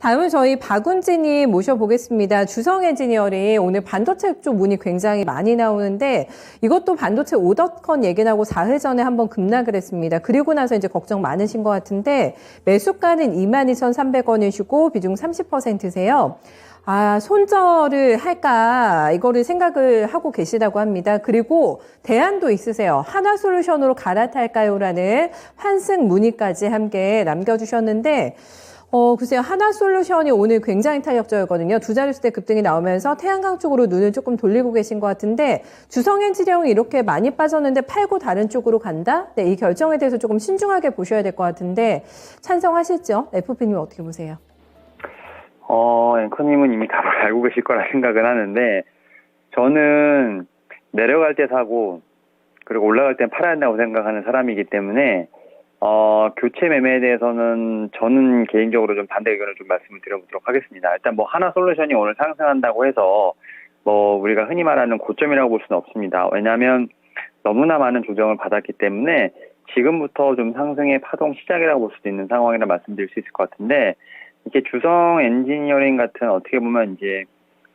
다음은 저희 박운진님 모셔보겠습니다. 주성 엔지니어링 오늘 반도체 쪽 문의 굉장히 많이 나오는데 이것도 반도체 오더컨 얘기 나고 사흘 전에 한번 급락을 했습니다. 그리고 나서 이제 걱정 많으신 것 같은데 매수가는 22,300원이시고 비중 30%세요. 손절을 할까 이거를 생각을 하고 계시다고 합니다. 그리고 대안도 있으세요. 하나솔루션으로 갈아탈까요라는 환승 문의까지 함께 남겨주셨는데 글쎄요. 하나솔루션이 오늘 굉장히 탄력적이거든요. 두 자릿수대 급등이 나오면서 태양광 쪽으로 눈을 조금 돌리고 계신 것 같은데 주성엔지니어링이 이렇게 많이 빠졌는데 팔고 다른 쪽으로 간다? 네, 이 결정에 대해서 조금 신중하게 보셔야 될 것 같은데 찬성하실죠? FP님 어떻게 보세요? 앵커님은 이미 답을 알고 계실 거라 생각은 하는데 저는 내려갈 때 사고 그리고 올라갈 땐 팔아야 한다고 생각하는 사람이기 때문에 교체 매매에 대해서는 저는 개인적으로 좀 반대 의견을 좀 말씀을 드려보도록 하겠습니다. 일단 하나솔루션이 오늘 상승한다고 해서 우리가 흔히 말하는 고점이라고 볼 수는 없습니다. 왜냐하면 너무나 많은 조정을 받았기 때문에 지금부터 좀 상승의 파동 시작이라고 볼 수도 있는 상황이라 말씀드릴 수 있을 것 같은데 이게 주성 엔지니어링 같은 어떻게 보면 이제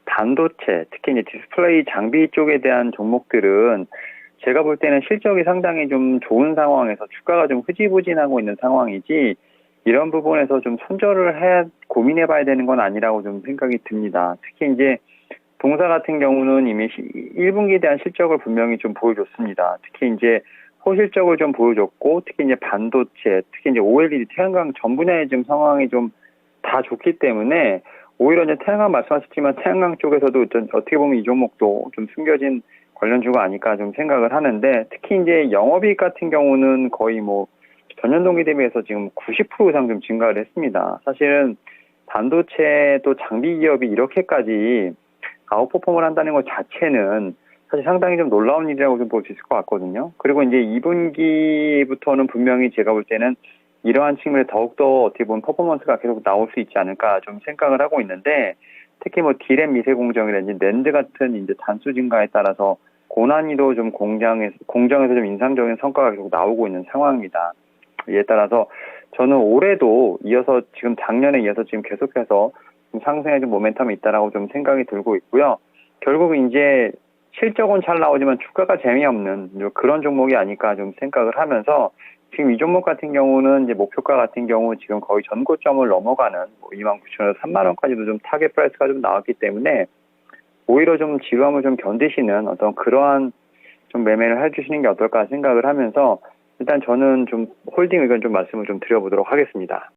반도체 특히 이제 디스플레이 장비 쪽에 대한 종목들은 제가 볼 때는 실적이 상당히 좀 좋은 상황에서 주가가 좀 흐지부진하고 있는 상황이지 이런 부분에서 좀 손절을 고민해 봐야 되는 건 아니라고 좀 생각이 듭니다. 특히 이제 동사 같은 경우는 이미 1분기에 대한 실적을 분명히 좀 보여줬습니다. 특히 이제 호실적을 좀 보여줬고 특히 이제 반도체, 특히 이제 OLED 태양광 전 분야의 지금 상황이 좀 다 좋기 때문에 오히려 이제 태양광 말씀하셨지만 태양광 쪽에서도 어떻게 보면 이 종목도 좀 숨겨진 관련주가 아닐까 좀 생각을 하는데 특히 이제 영업이익 같은 경우는 거의 전년 동기 대비해서 지금 90% 이상 좀 증가를 했습니다. 사실은 반도체 또 장비 기업이 이렇게까지 아웃퍼폼을 한다는 것 자체는 사실 상당히 좀 놀라운 일이라고 좀 볼 수 있을 것 같거든요. 그리고 이제 2분기부터는 분명히 제가 볼 때는 이러한 측면에 더욱더 어떻게 보면 퍼포먼스가 계속 나올 수 있지 않을까 좀 생각을 하고 있는데 특히 디램 미세 공정이라든지 낸드 같은 이제 단수 증가에 따라서 고난이도 좀 공정에서 좀 인상적인 성과가 계속 나오고 있는 상황입니다. 이에 따라서 저는 올해도 이어서 지금 작년에 이어서 지금 계속해서 좀 상승의 좀 모멘텀이 있다라고 좀 생각이 들고 있고요. 결국 이제 실적은 잘 나오지만 주가가 재미없는 그런 종목이 아닐까 좀 생각을 하면서 지금 이 종목 같은 경우는 이제 목표가 같은 경우 지금 거의 전고점을 넘어가는 29,000원에서 3만원까지도 좀 타겟 프라이스가 좀 나왔기 때문에 오히려 좀 지루함을 좀 견디시는 어떤 그러한 좀 매매를 해주시는 게 어떨까 생각을 하면서 일단 저는 좀 홀딩 의견 좀 말씀을 좀 드려보도록 하겠습니다.